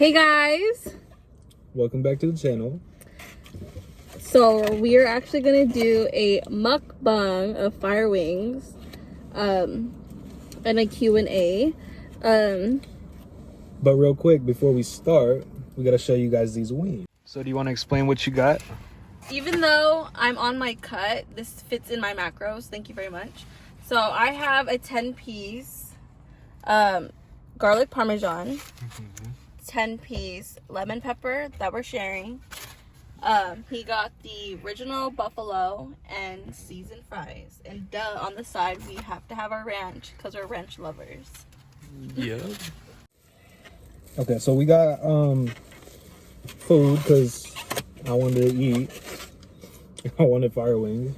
Hey guys, welcome back to the channel. so we are actually gonna do a mukbang of fire wings and a Q&A. But real quick before we start, we gotta show you guys these wings. So do you want to explain what you got? Even though I'm on my cut, this fits in my macros. Thank you very much. So I have a 10-piece garlic parmesan, 10-piece lemon pepper that we're sharing. He got the original buffalo and seasoned fries, and on the side we have to have our ranch because we're ranch lovers. Yeah. Okay, so we got food because I wanted to eat. I wanted fire wings,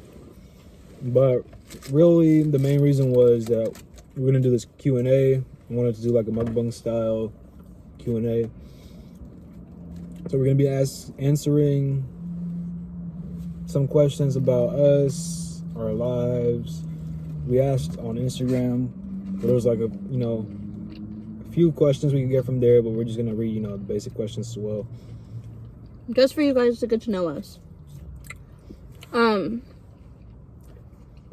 but really the main reason was that we're gonna do this Q&A. I wanted to do like a mukbang style Q&A. So we're gonna be answering some questions about us, our lives. We asked on Instagram, but there was like a few questions we could get from there, but we're just gonna read the basic questions as well. Just for you guys to get to know us.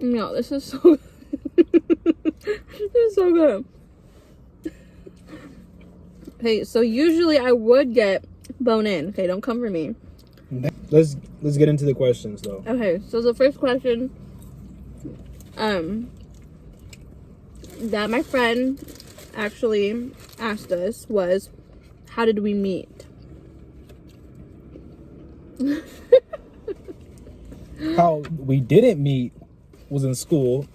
No, this is so good. This is so good. Okay, so usually I would get bone in. Okay, don't come for me. Let's get into the questions though. Okay, so the first question that my friend actually asked us was, how did we meet? How we didn't meet was in school.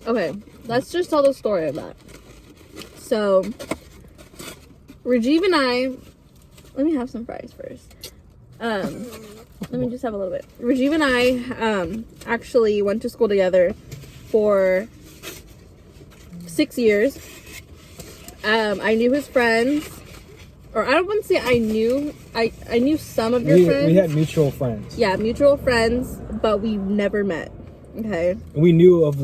Okay, let's just tell the story of that. So Rajiv and I, let me have some fries first. Let me just have a little bit. Rajiv and I actually went to school together for 6 years. I knew his friends, or I don't want to say I knew some of your friends. We had mutual friends. Yeah, mutual friends, but we never met. Okay. We knew of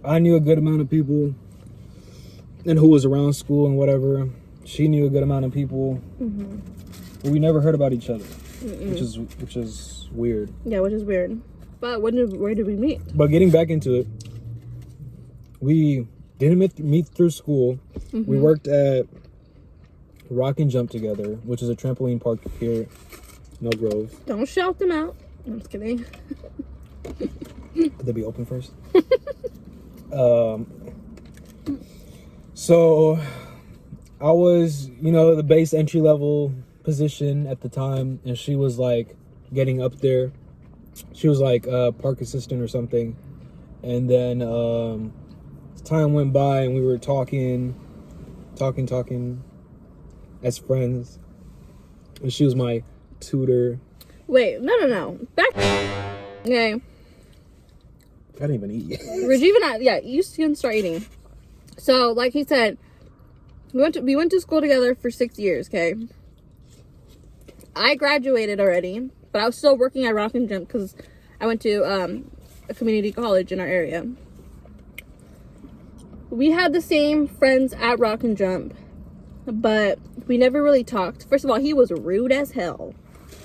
I knew a good amount of people and who was around school and whatever. She knew a good amount of people. Mm-hmm. But we never heard about each other, which is weird. Yeah, which is weird. But where did we meet? But getting back into it, we didn't meet through school. Mm-hmm. We worked at Rock and Jump together, which is a trampoline park here in Mill Grove. Don't shout them out. I'm just kidding. Could they be open first? So I was, the base entry level position at the time, and she was getting up there. She was park assistant or something. And then time went by and we were talking as friends. And she was my tutor. Wait, no. Back. Okay. I didn't even eat. Rajiv and I, yeah, you can start eating. So, like he said, we went to school together for 6 years, okay? I graduated already, but I was still working at Rock and Jump because I went to a community college in our area. We had the same friends at Rock and Jump, but we never really talked. First of all, he was rude as hell.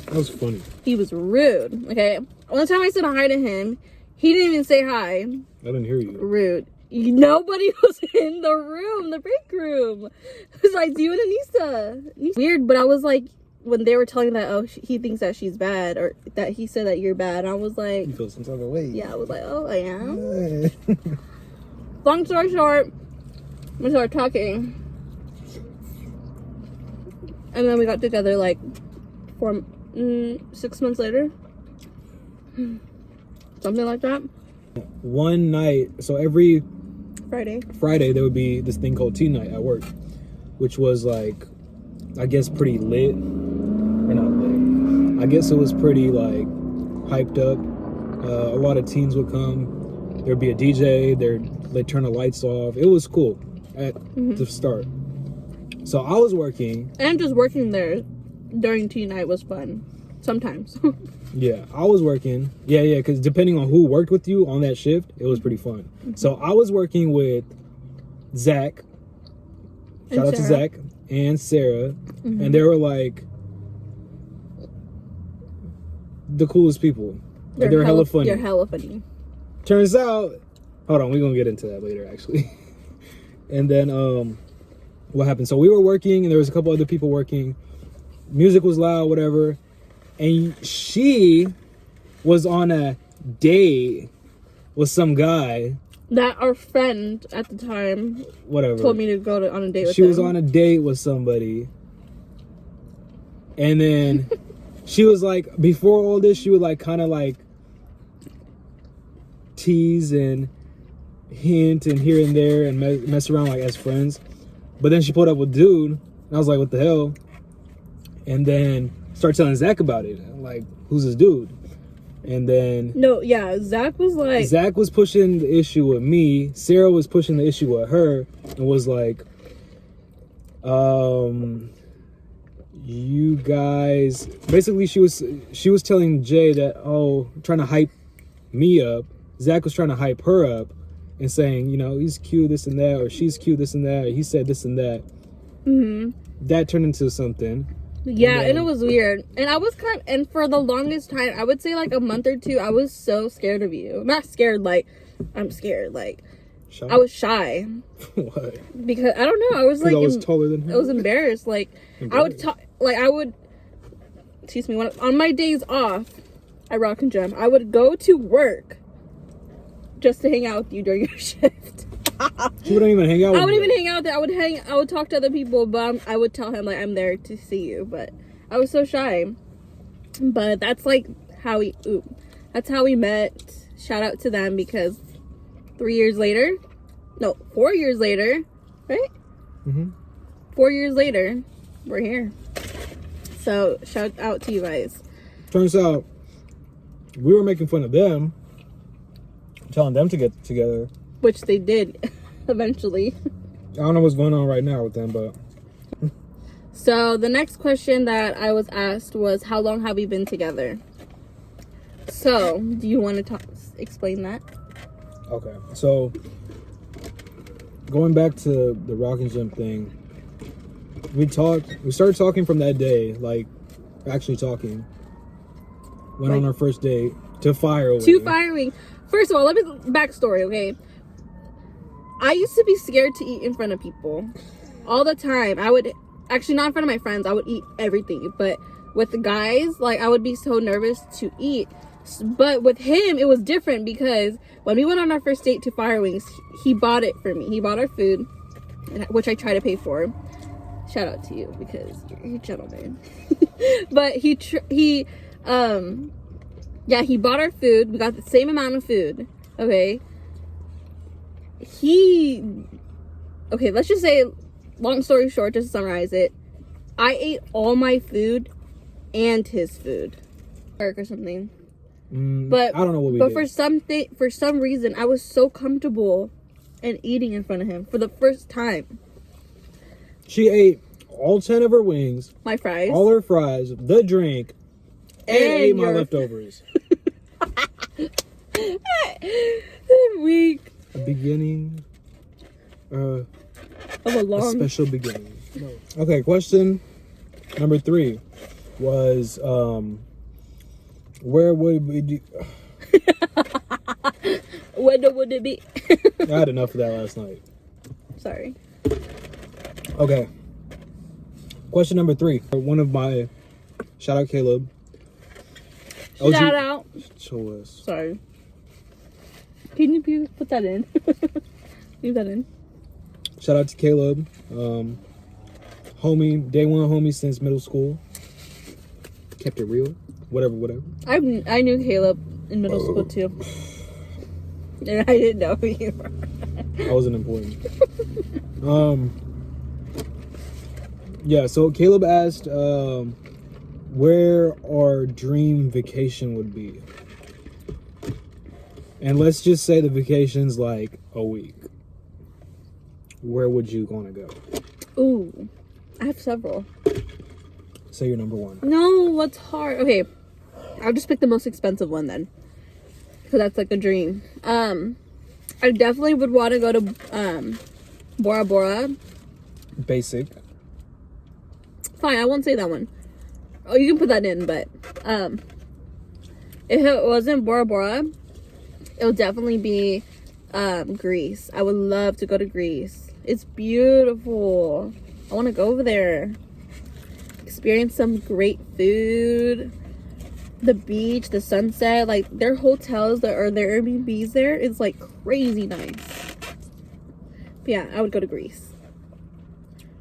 That was funny. He was rude, okay? One time I said hi to him, he didn't even say hi. I didn't hear you. Rude. Nobody was in the room, the break room. It was like you and Anissa. Weird, but I was like, when they were telling that, oh, he thinks that she's bad, or that he said that you're bad, I was like, you feel some type of way. Yeah, I was like, oh, I am. Long story short, we started talking, and then we got together 6 months later, something like that. One night, so every Friday there would be this thing called tea night at work, which was I guess pretty lit, or not lit. I guess it was pretty hyped up. A lot of teens would come. There'd be a DJ. They'd turn the lights off. It was cool at the start. So I was working, and just working there during tea night was fun sometimes. Yeah, I was working. Yeah, because depending on who worked with you on that shift, it was pretty fun. Mm-hmm. So I was working with Zach. Shout out to Zach. and Sarah, and they were like the coolest people. They're hella funny. They're hella funny. Turns out, hold on, we're gonna get into that later, actually. And then, what happened? So we were working, and there was a couple other people working. Music was loud, whatever. And she was on a date with some guy. That our friend at the time, whatever, told me to go on a date with She him. was on a date with somebody. And then she was like, before all this, she would like kind of like tease and hint and here and there and mess around like as friends. But then she pulled up with dude, and I was like, what the hell? And then started telling Zach about it. Like, who's this dude? And then Zach was like, Zach was pushing the issue with me. Sarah was pushing the issue with her and was like, you guys, basically she was telling Jay that, trying to hype me up. Zach was trying to hype her up and saying, you know, he's cute, this and that, or she's cute, this and that, or he said this and that. That turned into something. Yeah, and it was weird. And I was and for the longest time, I would say like a month or two, I was so scared of you. Not scared, like, I'm scared, like, shy? I was shy. What? Because, I don't know, I was like, I was taller than him? I was embarrassed. Like, I would talk, like, excuse me, on my days off, I rock and jump, I would go to work just to hang out with you during your shift. She wouldn't even hang out with I wouldn't even hang out there. I would talk to other people, but I would tell him like I'm there to see you. But I was so shy. But that's like how that's how we met. Shout out to them, because 4 years later, right? 4 years later, we're here. So shout out to you guys. Turns out we were making fun of them, telling them to get together. Which they did eventually. I don't know what's going on right now with them, but... So the next question that I was asked was, how long have we been together? So, do you want to explain that? Okay, so going back to the rock and jump thing, we started talking from that day, like actually talking. Went on our first date to Firewing. First of all, let me backstory, okay? I used to be scared to eat in front of people all the time. I would actually, not in front of my friends, I would eat everything, but with the guys, like, I would be so nervous to eat. But with him, it was different, because when we went on our first date to Firewings, he bought it for me. He bought our food, which I try to pay for. Shout out to you, because you're a gentleman. But he bought our food. We got the same amount of food. Okay. Let's just say, long story short, just to summarize it, I ate all my food and his food. Or something. But I don't know what we did. But for some reason, I was so comfortable in eating in front of him for the first time. She ate all 10 of her wings. My fries. All her fries, the drink, and ate my leftovers. Weak. A beginning of a special beginning. Okay, question number 3 was, where would we do... When would it be? I had enough of that last night. Sorry. Okay. Question number 3. One of my... Shout out Caleb. Shout out. Show us. Sorry. Can you please put that in? Leave that in. Shout out to Caleb. Homie, day one homie since middle school. Kept it real. Whatever. I knew Caleb in middle school too. And I didn't know who you were. I wasn't important. Yeah, so Caleb asked where our dream vacation would be. And let's just say the vacation's like a week. Where would you want to go? Ooh, I have several. Say your number 1. No, what's hard? Okay, I'll just pick the most expensive one then. Because that's like a dream. I definitely would want to go to Bora Bora. Basic. Fine, I won't say that one. Oh, you can put that in, but if it wasn't Bora Bora, it would definitely be Greece. I would love to go to Greece. It's beautiful. I want to go over there, experience some great food, the beach, the sunset. Like, their hotels or their Airbnbs there is like crazy nice. But yeah, I would go to Greece.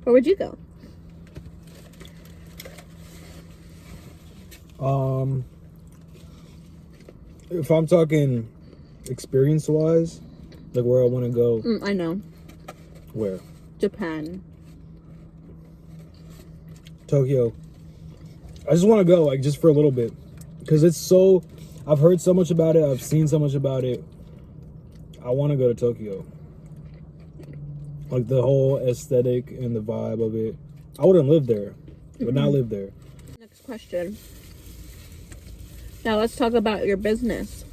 Where would you go? If I'm talking experience wise, like where I want to go. I know. Where? Japan. Tokyo. I just want to go, like, just for a little bit, because it's so, I've heard so much about it, I've seen so much about it. I want to go to Tokyo. Like, the whole aesthetic and the vibe of it. I wouldn't live there. I would not live there. Next question. Now let's talk about your business.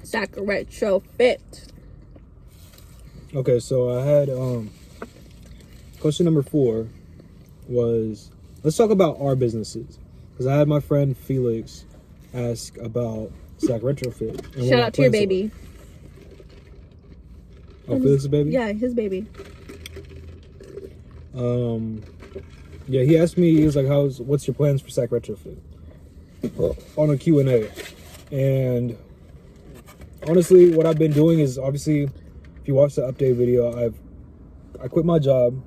Sack Retro Fit. Okay, so I had question number 4 was, let's talk about our businesses, because I had my friend Felix ask about Sack Retrofit. And shout out to your baby. Oh, Felix's baby? Yeah, his baby. Yeah, he asked me, he was like, what's your plans for Sack Retrofit? On a Q&A. And honestly, what I've been doing is, obviously, if you watch the update video, I quit my job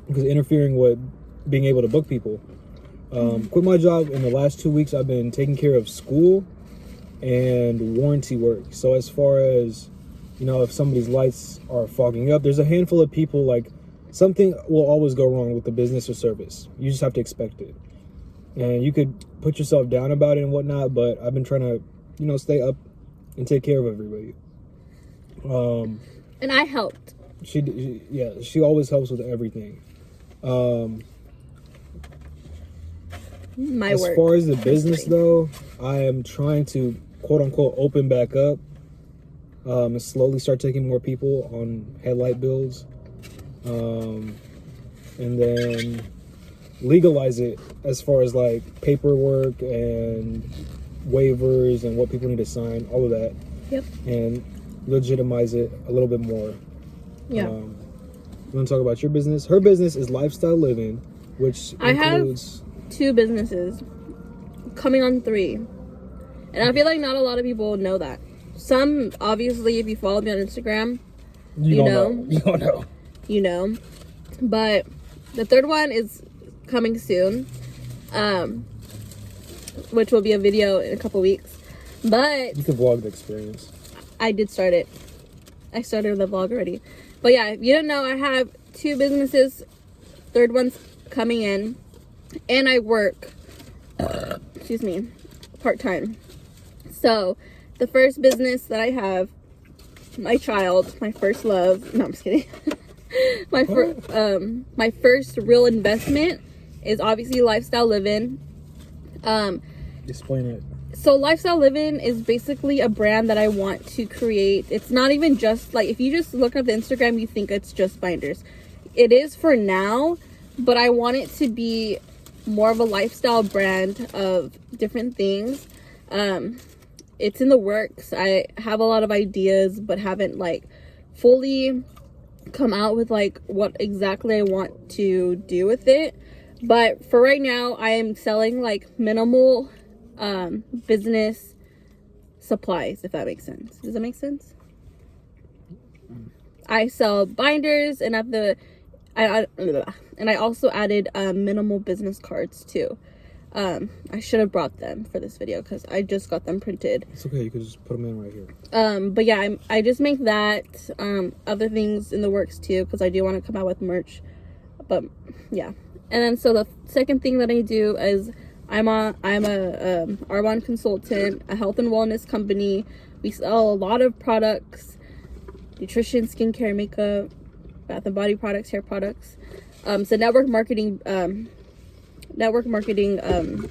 because interfering with being able to book people. Quit my job. In the last 2 weeks, I've been taking care of school and warranty work. So as far as, you know, if somebody's lights are fogging up, there's a handful of people, like, something will always go wrong with the business or service. You just have to expect it. And you could put yourself down about it and whatnot, but I've been trying to, you know, stay up and take care of everybody. And I helped. She always helps with everything. My as work. far as the business though, I am trying to quote unquote open back up, and slowly start taking more people on headlight builds, and then legalize it as far as like paperwork and waivers and what people need to sign, all of that. Yep. And legitimize it a little bit more. Yeah. You want to talk about your business? Her business is Lifestyle Living, which includes... I have 2 businesses, coming on 3. And I feel like not a lot of people know that. Some, obviously, if you follow me on Instagram, you know. You don't know. You know. But the 3rd one is coming soon, which will be a video in a couple weeks. But you can vlog the experience. I did start it. I started the vlog already. But yeah, if you don't know, I have 2 businesses. 3rd one's coming in. And I work, excuse me, part-time. So, the first business that I have, my child, my first love. No, I'm just kidding. my first real investment is obviously Lifestyle Living. Explain it. So Lifestyle Living is basically a brand that I want to create. It's not even just, like, if you just look at the Instagram, you think it's just binders. It is for now, but I want it to be more of a lifestyle brand of different things. It's in the works. I have a lot of ideas, but haven't, like, fully come out with, like, what exactly I want to do with it. But for right now, I am selling, like, minimal business supplies, if that makes sense. Does that make sense? I sell binders, and I also added minimal business cards too. I should have brought them for this video because I just got them printed. It's okay, you could just put them in right here. But yeah, I just make that. Other things in the works too, because I do want to come out with merch. But yeah, and then so the second thing that I do is I'm a Arbonne Consultant, a health and wellness company. We sell a lot of products: nutrition, skincare, makeup, bath and body products, hair products. So network marketing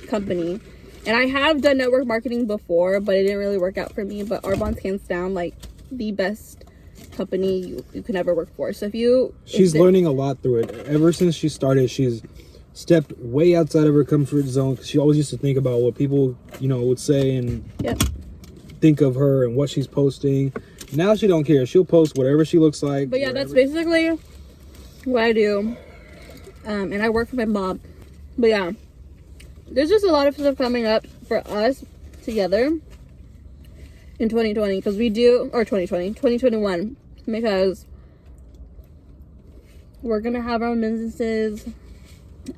company. And I have done network marketing before, but it didn't really work out for me. But Arbonne's hands down like the best company you can ever work for. So she's learning a lot through it. Ever since she started, she's stepped way outside of her comfort zone. She always used to think about what people, would say and think of her and what she's posting. Now she don't care. She'll post whatever she looks like. But yeah, that's basically what I do. And I work for my mom. But yeah, there's just a lot of stuff coming up for us together in 2020 because 2021, because we're gonna have our own businesses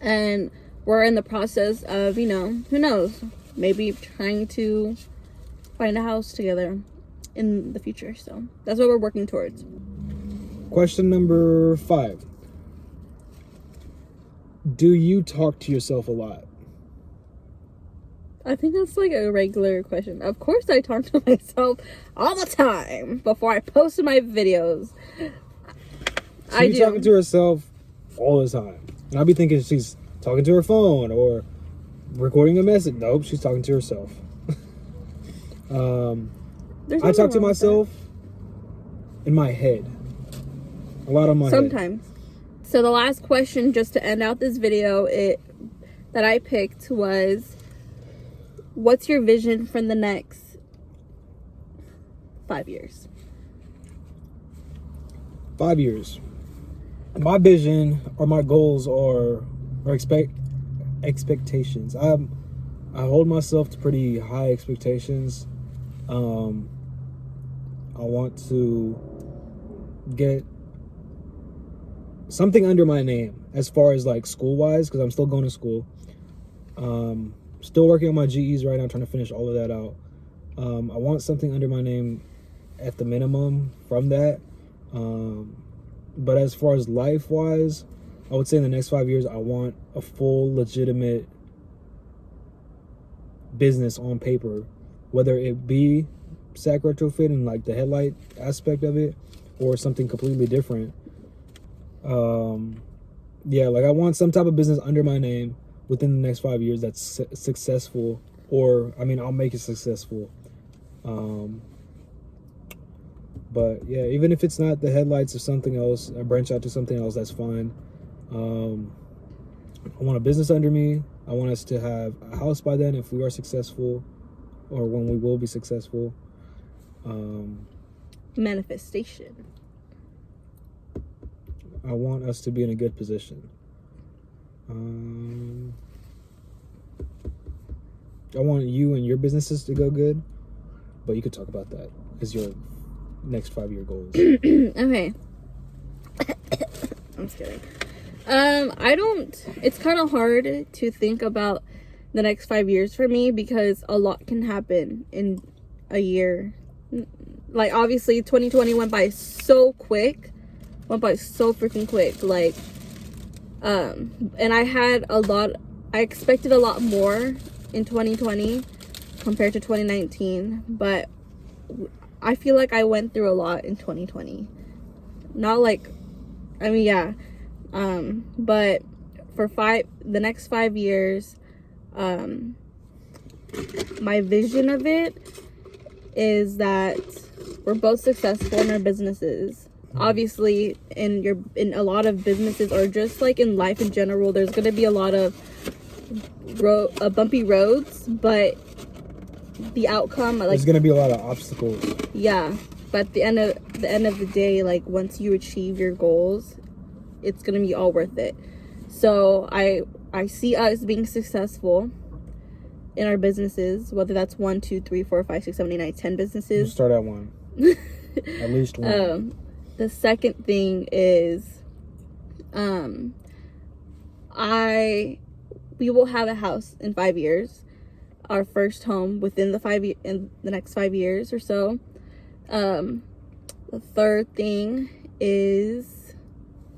and we're in the process of, who knows, maybe trying to find a house together in the future. So that's what we're working towards. Question number 5. Do you talk to yourself a lot? I think that's like a regular question. Of course I talk to myself all the time before I post my videos. So I do. Talking to herself all the time. And I'll be thinking she's talking to her phone or recording a message. Nope, she's talking to herself. I talk to myself in my head. A lot of my head. Sometimes. So the last question, just to end out this video, that I picked was, what's your vision for the next 5 years? 5 years. My vision or my goals are expectations. I hold myself to pretty high expectations. I want to get something under my name as far as like school wise, because I'm still going to school. Still working on my GEs right now, trying to finish all of that out. I want something under my name at the minimum from that. But as far as life wise, I would say in the next 5 years, I want a full legitimate business on paper, whether it be sack retrofit and like the headlight aspect of it or something completely different. Yeah, like I want some type of business under my name within the next 5 years that's successful, or I'll make it successful. But yeah, even if it's not the headlights or something else, I branch out to something else, that's fine. I want a business under me. I want us to have a house by then if we are successful, or when we will be successful. Manifestation. I want us to be in a good position. I want you and your businesses to go good, but you could talk about that as your next 5 year goals. Okay. I'm just kidding. It's kind of hard to think about the next 5 years for me because a lot can happen in a year. Like, obviously 2020 went by so freaking quick. Like, and I expected a lot more in 2020 compared to 2019, but I feel like I went through a lot in 2020. Not like, yeah. But for the next 5 years, my vision of it is that we're both successful in our businesses. Obviously, in a lot of businesses, or just like in life in general, there's gonna be a lot of bumpy roads, but the outcome, like, there's gonna be a lot of obstacles. Yeah, but at the end of the day, like, once you achieve your goals, it's gonna be all worth it. So I see us being successful in our businesses, whether that's 1, 2, 3, 4, 5, 6, 7, 8, 9, 10 businesses. We'll start at 1. At least 1. The second thing is, we will have a house in 5 years, our first home within in the next 5 years or so. The third thing is,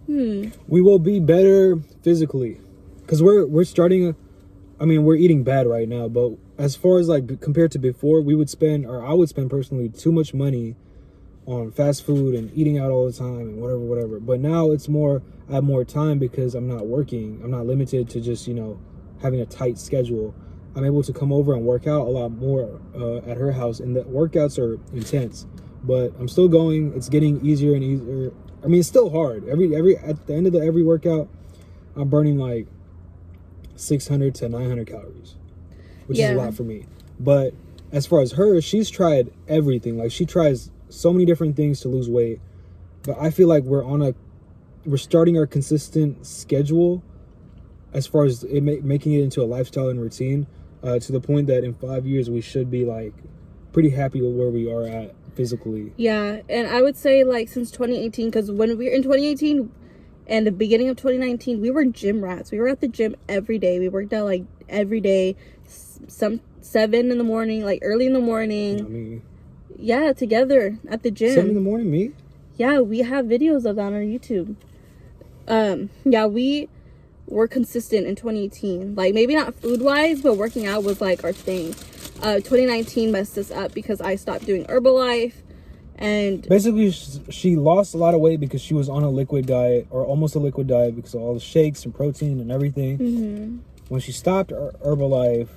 we will be better physically, because we're starting. We're eating bad right now, but as far as like compared to before, I would spend personally too much money on fast food and eating out all the time and whatever. But now it's more, I have more time because I'm not working. I'm not limited to just, having a tight schedule. I'm able to come over and work out a lot more at her house, and the workouts are intense. but I'm still going. It's getting easier and easier. I mean, it's still hard. Every at the end of every workout, I'm burning like 600 to 900 calories, which is a lot for me. But as far as her, she's tried everything. Like, she tries so many different things to lose weight. But I feel like we're starting our consistent schedule as far as making it into a lifestyle and routine, to the point that in 5 years we should be like pretty happy with where we are at physically. Yeah, and I would say like since 2018, because when we were in 2018 and the beginning of 2019, we were gym rats. We were at the gym every day. We worked out like every day, some 7 in the morning, like early in the morning. I mean, yeah, together at the gym. 7 in the morning, me? Yeah, we have videos of that on our YouTube. Yeah, we were consistent in 2018. Like, maybe not food-wise, but working out was like our thing. 2019 messed us up because I stopped doing Herbalife, and basically she lost a lot of weight because she was on a liquid diet, or almost a liquid diet, because of all the shakes and protein and everything. When she stopped Herbalife,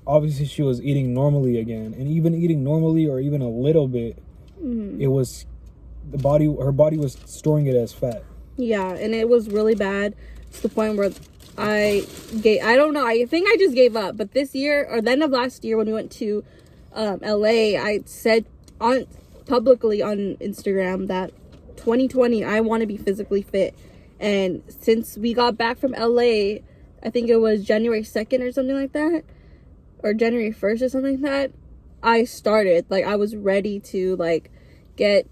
obviously she was eating normally again, and even eating normally or even a little bit, it was her body was storing it as fat. Yeah, and it was really bad to the point where I don't know, I think I just gave up. But this year, or the end of last year when we went to LA, I said publicly on Instagram that 2020 I want to be physically fit. And since we got back from LA, I think it was January 2nd or something like that, or January 1st or something like that, I started, like, I was ready to like get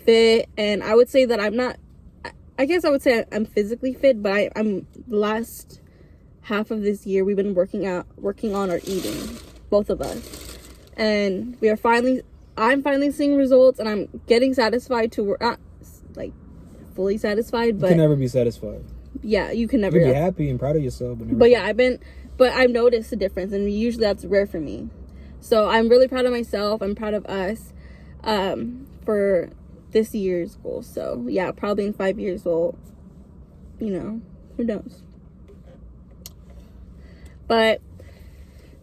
fit. And I would say that I guess I would say I'm physically fit, but I'm the last half of this year we've been working on our eating, both of us, and I'm finally seeing results, and I'm getting satisfied to work, not like fully satisfied, but you can never be satisfied. Yeah, you can never. You can be happy and proud of yourself, but I've noticed a difference, and usually that's rare for me. So I'm really proud of myself. I'm proud of us for this year's goal. So yeah, probably in 5 years we'll, who knows. But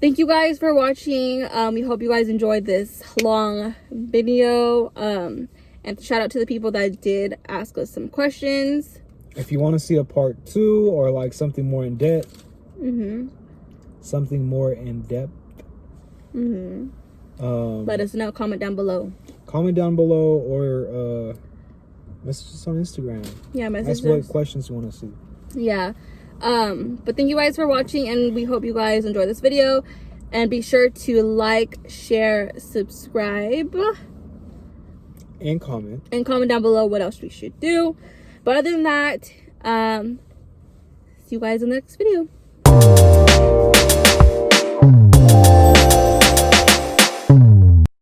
thank you guys for watching. We hope you guys enjoyed this long video. And shout out to the people that did ask us some questions. If you want to see a part 2 or like something more in depth, let us know. Comment down below. Or message us on Instagram. Yeah, message us. That's what questions you want to see. Yeah. But thank you guys for watching, and we hope you guys enjoy this video. And be sure to like, share, subscribe, and comment. And comment down below what else we should do. But other than that, see you guys in the next video.